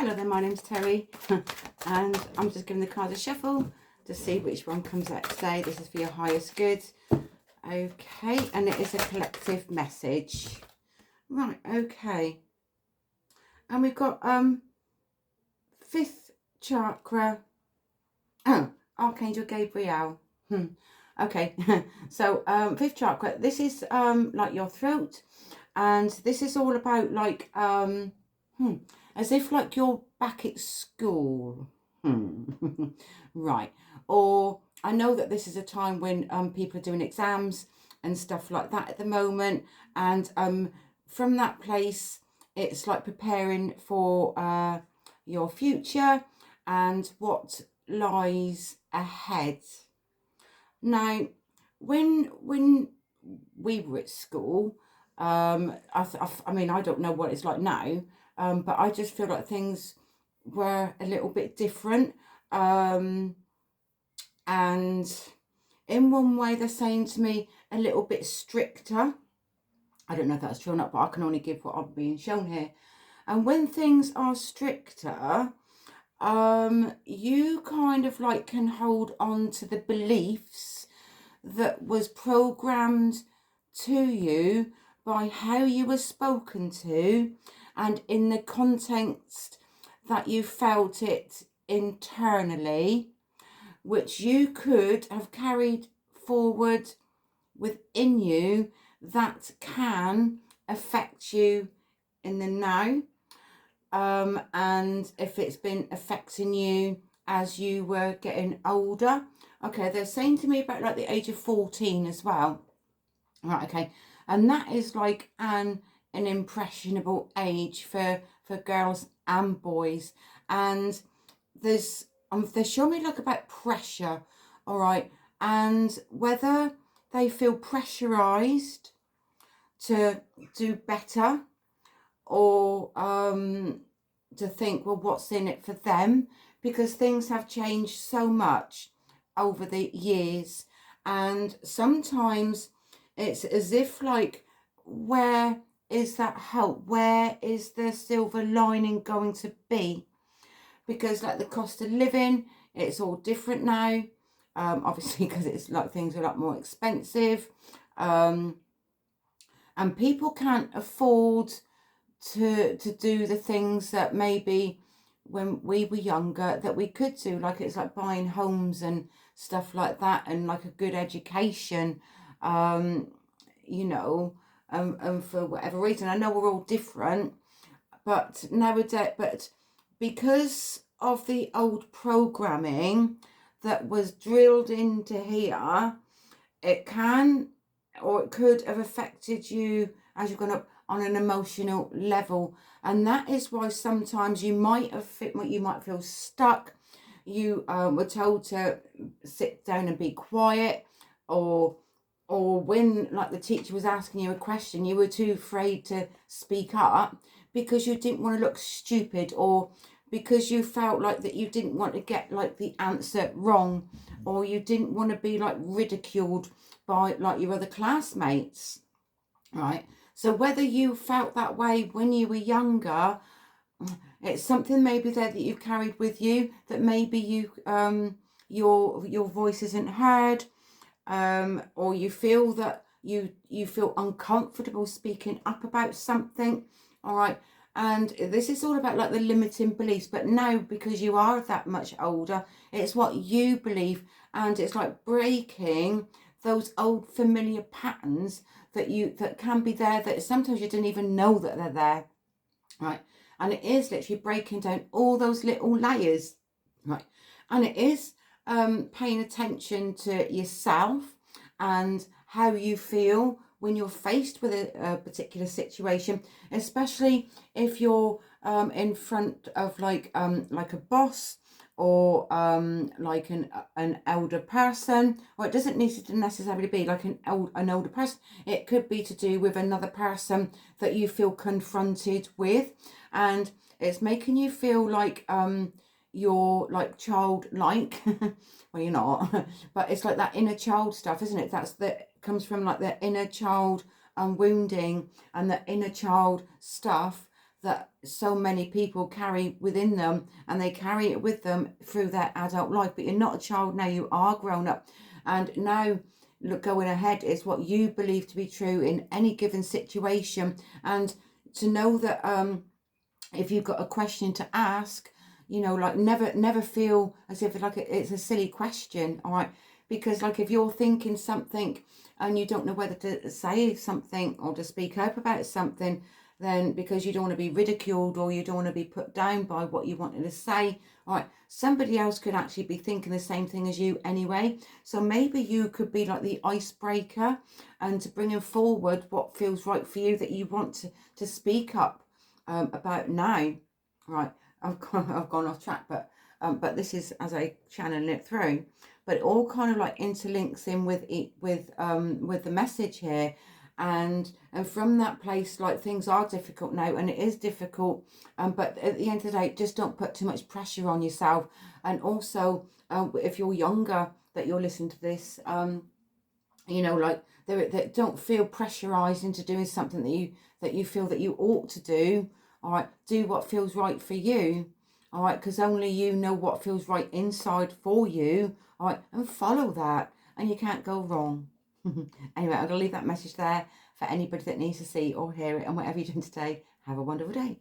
Hello there, my name's Terry and I'm just giving the cards a shuffle to see which one comes out today. This is for your highest good. Okay, and it is a collective message. Right, okay. And we've got fifth chakra. Oh, Archangel Gabriel. Okay, so fifth chakra, this is like your throat, and this is all about like as if like you're back at school. Right. Or I know that this is a time when people are doing exams and stuff like that at the moment, and from that place it's like preparing for your future and what lies ahead. Now, when we were at school, I mean, I don't know what it's like now, but I just feel like things were a little bit different. And in one way, they're saying to me a little bit stricter. I don't know if that's true or not, but I can only give what I'm being shown here. And when things are stricter, you kind of like can hold on to the beliefs that was programmed to you by how you were spoken to and in the context that you felt it internally, which you could have carried forward within you, that can affect you in the now. And if it's been affecting you as you were getting older. Okay, they're saying to me about like the age of 14 as well. Right, okay. And that is like an impressionable age for girls and boys. And there's they're showing me like about pressure, all right, and whether they feel pressurized to do better, or to think, well, what's in it for them, because things have changed so much over the years, and sometimes it's as if like, where is that hope? Where is the silver lining going to be? Because like the cost of living, it's all different now, obviously, because it's like things are a lot more expensive, and people can't afford to do the things that maybe when we were younger that we could do. Like it's like buying homes and stuff like that, and like a good education, you know, and for whatever reason, I know we're all different, but nowadays, but because of the old programming that was drilled into here, it can, or it could have affected you as you've gone up on an emotional level. And that is why sometimes you might feel stuck. You were told to sit down and be quiet, or when like the teacher was asking you a question, you were too afraid to speak up because you didn't want to look stupid, or because you felt like that you didn't want to get like the answer wrong, or you didn't want to be like ridiculed by like your other classmates, right? So whether you felt that way when you were younger, it's something maybe there that you've carried with you, that maybe you your voice isn't heard, or you feel that you feel uncomfortable speaking up about something, all right? And this is all about like the limiting beliefs, but now because you are that much older, it's what you believe, and it's like breaking those old familiar patterns that can be there, that sometimes you didn't even know that they're there, right? And it is literally breaking down all those little layers, right? And it is paying attention to yourself and how you feel when you're faced with a particular situation, especially if you're in front of like a boss, or like an elder person. Or it doesn't need to necessarily be like an older person. It could be to do with another person that you feel confronted with, and it's making you feel like you're like childlike. Well, you're not, but it's like that inner child stuff, isn't it? That comes from like the inner child wounding and the inner child stuff that so many people carry within them, and they carry it with them through their adult life. But you're not a child now, you are grown up. And now, look, going ahead is what you believe to be true in any given situation. And to know that if you've got a question to ask, you know, like never feel as if like it's a silly question, all right? Because like if you're thinking something and you don't know whether to say something or to speak up about something, then because you don't want to be ridiculed or you don't want to be put down by what you wanted to say, all right, somebody else could actually be thinking the same thing as you anyway. So maybe you could be like the icebreaker and to bringing forward what feels right for you, that you want to speak up about now. Right, I've gone off track, but this is as I channel it through. But it all kind of like interlinks in with the message here. And from that place, like, things are difficult now, and it is difficult, but at the end of the day, just don't put too much pressure on yourself. And also, if you're younger that you're listening to this, you know, like, they don't feel pressurized into doing something that you feel that you ought to do. All right, do what feels right for you. All right, because only you know what feels right inside for you. All right, and follow that, and you can't go wrong. Anyway, I'm going to leave that message there for anybody that needs to see or hear it. And whatever you're doing today, have a wonderful day.